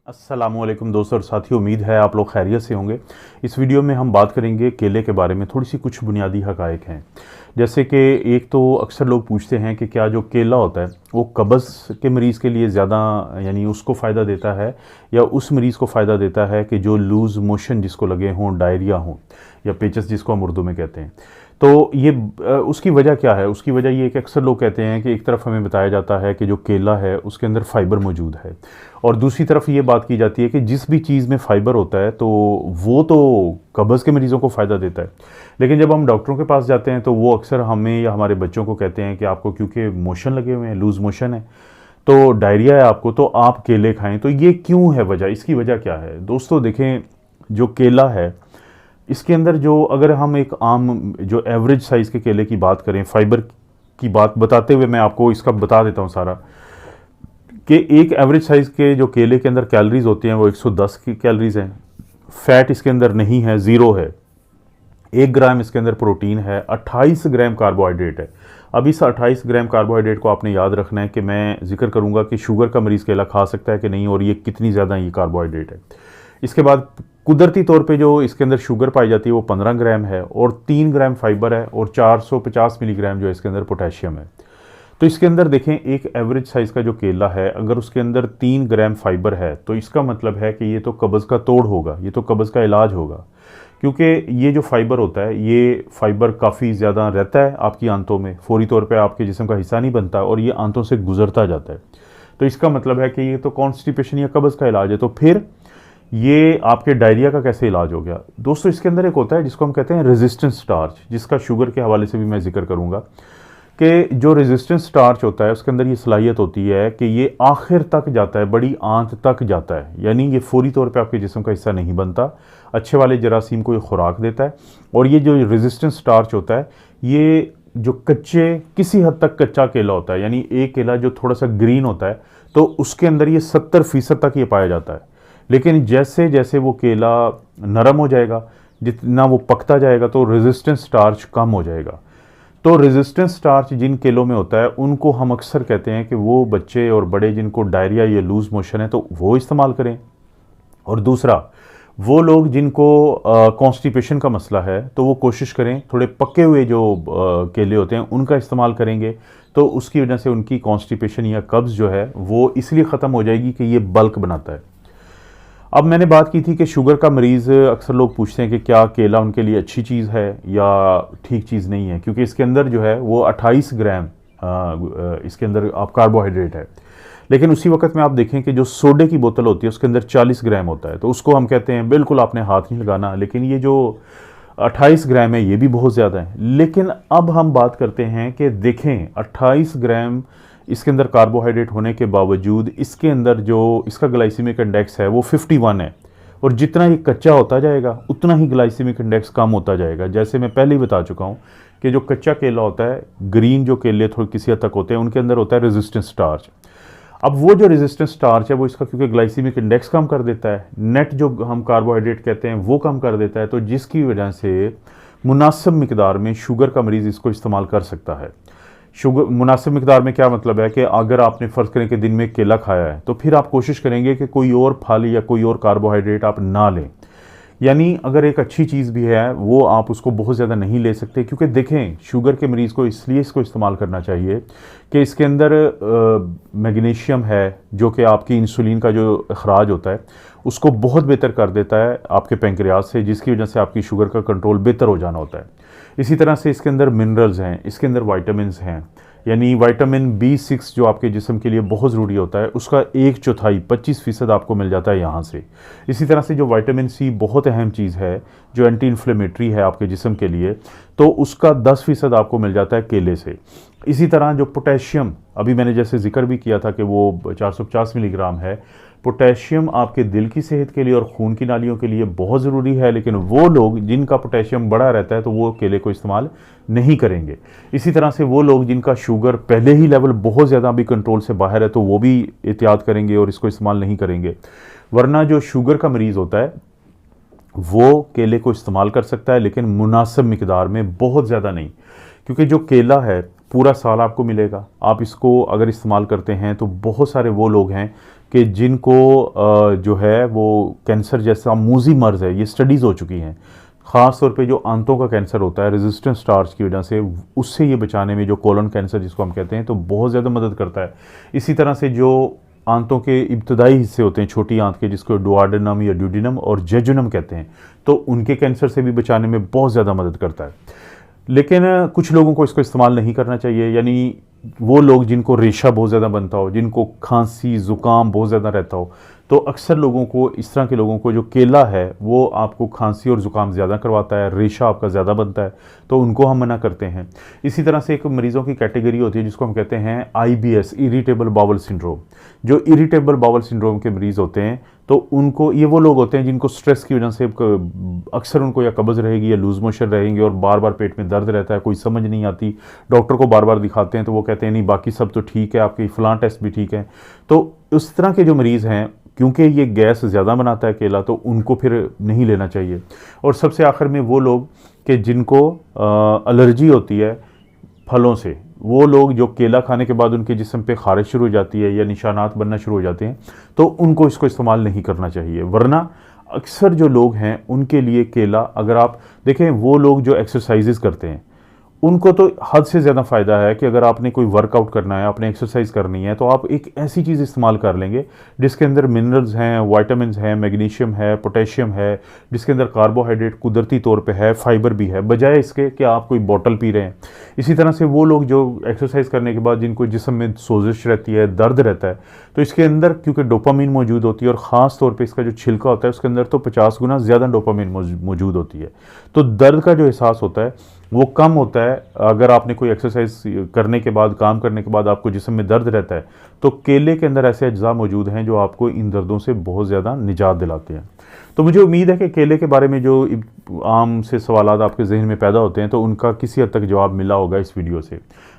अस्सलामुअलैकुम दोस्तों और साथियों, उम्मीद है आप लोग खैरियत से होंगे। इस वीडियो में हम बात करेंगे केले के बारे में। थोड़ी सी कुछ बुनियादी हकायक हैं, जैसे कि एक तो अक्सर लोग पूछते हैं कि क्या जो केला होता है वो कब्ज़ के मरीज़ के लिए ज़्यादा यानी उसको फ़ायदा देता है या उस मरीज़ को फ़ायदा देता है कि जो लूज़ मोशन जिसको लगे हों, डायरिया हो या पेचस जिसको हम उर्दू में कहते हैं। तो ये उसकी वजह क्या है? उसकी वजह ये है कि अक्सर लोग कहते हैं कि एक तरफ हमें बताया जाता है कि जो केला है उसके अंदर फ़ाइबर मौजूद है, और दूसरी तरफ ये बात की जाती है कि जिस भी चीज़ में फ़ाइबर होता है तो वो तो कब्ज़ के मरीज़ों को फ़ायदा देता है। लेकिन जब हम डॉक्टरों के पास जाते हैं तो वो अक्सर हमें या हमारे बच्चों को कहते हैं कि आपको क्योंकि मोशन लगे हुए हैं, लूज़ मोशन है, तो डायरिया है आपको, तो आप केले खाएं। तो ये क्यों है वजह? इसकी वजह क्या है दोस्तों? देखें, जो केला है इसके अंदर जो, अगर हम एक आम जो एवरेज साइज़ के केले की बात करें, फाइबर की बात बताते हुए मैं आपको इसका बता देता हूँ सारा, कि एक एवरेज साइज़ के जो केले के अंदर कैलोरीज होती हैं वो 110 की कैलोरीज हैं। फैट इसके अंदर नहीं है, ज़ीरो है। 1 ग्राम इसके अंदर प्रोटीन है, 28 ग्राम कार्बोहाइड्रेट है। अब इस 28 ग्राम कार्बोहाइड्रेट को आपने याद रखना है कि मैं जिक्र करूंगा कि शुगर का मरीज़ केला खा सकता है कि नहीं, और ये कितनी ज़्यादा ये कार्बोहाइड्रेट है। इसके बाद कुदरती तौर पे जो इसके अंदर शुगर पाई जाती है वो 15 ग्राम है, और 3 ग्राम फाइबर है, और 450 मिलीग्राम जो इसके अंदर पोटेशियम है। तो इसके अंदर देखें, एक एवरेज साइज़ का जो केला है, अगर उसके अंदर 3 ग्राम फाइबर है तो इसका मतलब है कि ये तो कब्ज़ का तोड़ होगा, ये तो कब्ज़ का इलाज होगा। क्योंकि ये जो फाइबर होता है, ये फाइबर काफ़ी ज़्यादा रहता है आपकी आंतों में, फौरी तौर पे आपके जिस्म का हिस्सा नहीं बनता, और ये आंतों से गुजरता जाता है। तो इसका मतलब है कि ये तो कॉन्स्टिपेशन या कब्ज़ का इलाज है। तो फिर ये आपके डायरिया का कैसे इलाज हो गया? दोस्तों, इसके अंदर एक होता है जिसको हम कहते हैं रेजिस्टेंस स्टार्च, जिसका शुगर के हवाले से भी मैं जिक्र करूँगा कि जो रेजिस्टेंस स्टार्च होता है उसके अंदर ये सलाहियत होती है कि ये आखिर तक जाता है, बड़ी आंत तक जाता है, यानी ये फौरी तौर पे आपके जिस्म का हिस्सा नहीं बनता, अच्छे वाले जरासीम को ये खुराक देता है। और ये जो रेजिस्टेंस स्टार्च होता है, ये जो कच्चे, किसी हद तक कच्चा केला होता है, यानी एक केला जो थोड़ा सा ग्रीन होता है तो उसके अंदर ये 70% तक ये पाया जाता है। लेकिन जैसे जैसे वो केला नरम हो जाएगा, जितना वो पकता जाएगा, तो रेजिस्टेंस स्टार्च कम हो जाएगा। तो रेजिस्टेंस स्टार्च जिन केलों में होता है उनको हम अक्सर कहते हैं कि वो बच्चे और बड़े जिनको डायरिया या लूज़ मोशन है तो वो इस्तेमाल करें। और दूसरा, वो लोग जिनको कॉन्स्टिपेशन का मसला है तो वो कोशिश करें थोड़े पके हुए जो केले होते हैं उनका इस्तेमाल करेंगे, तो उसकी वजह से उनकी कॉन्स्टिपेशन या कब्ज़ जो है वो इसलिए ख़त्म हो जाएगी कि ये बल्क बनाता है। अब मैंने बात की थी कि शुगर का मरीज़, अक्सर लोग पूछते हैं कि क्या केला उनके लिए अच्छी चीज़ है या ठीक चीज़ नहीं है, क्योंकि इसके अंदर जो है वो 28 ग्राम इसके अंदर आप कार्बोहाइड्रेट है। लेकिन उसी वक्त में आप देखें कि जो सोडे की बोतल होती है उसके अंदर 40 ग्राम होता है, तो उसको हम कहते हैं बिल्कुल आपने हाथ नहीं लगाना। लेकिन ये जो 28 ग्राम है ये भी बहुत ज़्यादा है। लेकिन अब हम बात करते हैं कि देखें, 28 ग्राम इसके अंदर कार्बोहाइड्रेट होने के बावजूद इसके अंदर जो इसका ग्लाइसीमिक इंडेक्स है वो 51 है, और जितना ही कच्चा होता जाएगा उतना ही ग्लाइसीमिक इंडेक्स कम होता जाएगा। जैसे मैं पहले ही बता चुका हूँ कि जो कच्चा केला होता है, ग्रीन जो केले थोड़े किसी हद तक होते हैं, उनके अंदर होता है रेजिस्टेंस स्टार्च। अब वो जो रेजिस्टेंस स्टार्च है वो इसका क्योंकि ग्लाइसीमिक इंडेक्स कम कर देता है, नेट जो हम कार्बोहाइड्रेट कहते हैं वो कम कर देता है, तो जिसकी वजह से मुनासिब मिकदार में शुगर का मरीज़ इसको इस्तेमाल कर सकता है। शुगर मुनासिब मिकदार में क्या मतलब है कि अगर आपने फ़र्ज़ करें कि दिन में केला खाया है तो फिर आप कोशिश करेंगे कि कोई और फल या कोई और कार्बोहाइड्रेट आप ना लें। यानी अगर एक अच्छी चीज़ भी है वो आप उसको बहुत ज़्यादा नहीं ले सकते, क्योंकि देखें, शुगर के मरीज़ को इसलिए इसको इस्तेमाल करना चाहिए कि इसके अंदर मैग्नीशियम है जो कि आपकी इंसुलिन का जो अखराज होता है उसको बहुत बेहतर कर देता है आपके पैंक्रियाज से, जिसकी वजह से आपकी शुगर का कंट्रोल बेहतर हो जाना होता है। इसी तरह से इसके अंदर मिनरल्स हैं, इसके अंदर वाइटामिन हैं, यानी विटामिन B6 जो आपके जिस्म के लिए बहुत ज़रूरी होता है उसका 1/4 25% आपको मिल जाता है यहाँ से। इसी तरह से जो विटामिन C बहुत अहम चीज़ है, जो एंटी इन्फ्लेमेटरी है आपके जिस्म के लिए, तो उसका 10% आपको मिल जाता है केले से। इसी तरह जो पोटेशियम, अभी मैंने जैसे जिक्र भी किया था कि वो 450 मिलीग्राम है, पोटेशियम आपके दिल की सेहत के लिए और खून की नालियों के लिए बहुत ज़रूरी है। लेकिन वो लोग जिनका पोटेशियम बड़ा रहता है तो वो केले को इस्तेमाल नहीं करेंगे। इसी तरह से वो लोग जिनका शुगर पहले ही लेवल बहुत ज़्यादा भी कंट्रोल से बाहर है तो वो भी एहतियात करेंगे और इसको इस्तेमाल नहीं करेंगे। वरना जो शुगर का मरीज़ होता है वो केले को इस्तेमाल कर सकता है, लेकिन मुनासिब मिकदार में, बहुत ज़्यादा नहीं, क्योंकि जो केला है पूरा साल आपको मिलेगा। आप इसको अगर इस्तेमाल करते हैं तो बहुत सारे वो लोग हैं कि जिनको जो है वो कैंसर जैसा मूजी मर्ज़ है, ये स्टडीज़ हो चुकी हैं। ख़ास तौर पे जो आंतों का कैंसर होता है रेजिस्टेंट स्टार्च की वजह से, उससे ये बचाने में, जो कोलन कैंसर जिसको हम कहते हैं, तो बहुत ज़्यादा मदद करता है। इसी तरह से जो आंतों के इब्तदाई हिस्से होते हैं, छोटी आंत के, जिसको डुओडेनम या ड्यूडेनम और जेजुनम कहते हैं, तो उनके कैंसर से भी बचाने में बहुत ज़्यादा मदद करता है। लेकिन कुछ लोगों को इसको इस्तेमाल नहीं करना चाहिए, यानी वो लोग जिनको रेशा बहुत ज़्यादा बनता हो, जिनको खांसी ज़ुकाम बहुत ज़्यादा रहता हो, तो अक्सर लोगों को, इस तरह के लोगों को, जो केला है वो आपको खांसी और ज़ुकाम ज़्यादा करवाता है, रेशा आपका ज़्यादा बनता है, तो उनको हम मना करते हैं। इसी तरह से एक मरीज़ों की कैटेगरी होती है जिसको हम कहते हैं IBS, इरिटेबल बाउल सिंड्रोम। जो इरिटेबल बाउल सिंड्रोम के मरीज़ होते हैं, तो उनको, ये वो लोग होते हैं जिनको स्ट्रेस की वजह से अक्सर उनको या कब्ज़ रहेगी या लूज़ मोशन रहेंगे और बार बार पेट में दर्द रहता है, कोई समझ नहीं आती। डॉक्टर को बार बार दिखाते हैं तो वो कहते हैं नहीं बाकी सब तो ठीक है, आपके फ़लाँ टेस्ट भी ठीक है। तो उस तरह के जो मरीज़ हैं, क्योंकि ये गैस ज़्यादा बनाता है केला, तो उनको फिर नहीं लेना चाहिए। और सबसे आखिर में वो लोग कि जिनको एलर्जी होती है फलों से, वो लोग जो केला खाने के बाद उनके जिस्म पे खारिश शुरू हो जाती है या निशानात बनना शुरू हो जाते हैं, तो उनको इसको इस्तेमाल नहीं करना चाहिए। वरना अक्सर जो लोग हैं उनके लिए केला, अगर आप देखें, वो लोग जो एक्सरसाइजेज़ करते हैं उनको तो हद से ज़्यादा फ़ायदा है कि अगर आपने कोई वर्कआउट करना है, आपने एक्सरसाइज करनी है, तो आप एक ऐसी चीज़ इस्तेमाल कर लेंगे जिसके अंदर मिनरल्स हैं, वाइटामिन्स हैं, मैग्नीशियम है, पोटेशियम है, जिसके अंदर कार्बोहाइड्रेट कुदरती तौर पे है, फाइबर भी है, बजाय इसके कि आप कोई बॉटल पी रहे हैं। इसी तरह से वो लोग जो एक्सरसाइज करने के बाद जिनको जिस्म में सोजिश रहती है, दर्द रहता है, तो इसके अंदर क्योंकि डोपामीन मौजूद होती है और ख़ास तौर पर इसका जो छिलका होता है उसके अंदर तो 50 गुना ज़्यादा डोपामीन मौजूद होती है, तो दर्द का जो एहसास होता है वो कम होता है। अगर आपने कोई एक्सरसाइज करने के बाद, काम करने के बाद आपको जिस्म में दर्द रहता है, तो केले के अंदर ऐसे अज्जा मौजूद हैं जो आपको इन दर्दों से बहुत ज़्यादा निजात दिलाते हैं। तो मुझे उम्मीद है कि केले के बारे में जो आम से सवालात आपके जहन में पैदा होते हैं, तो उनका किसी हद तक जवाब मिला होगा इस वीडियो से।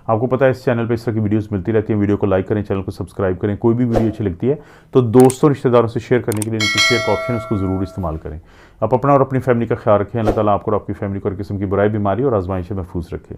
आपको पता है इस चैनल पे इस तरह की वीडियोस मिलती रहती हैं। वीडियो को लाइक करें, चैनल को सब्सक्राइब करें। कोई भी वीडियो अच्छी लगती है तो दोस्तों, रिश्तेदारों से शेयर करने के लिए नीचे शेयर का ऑप्शन है, उसको ज़रूर इस्तेमाल करें। आप अपना और अपनी फैमिली का ख्याल रखें। अल्लाह ताला आपको और आपकी फैमिली को हर किस्म की बुराई, बीमारी और आजमाइश से महफूज रखें।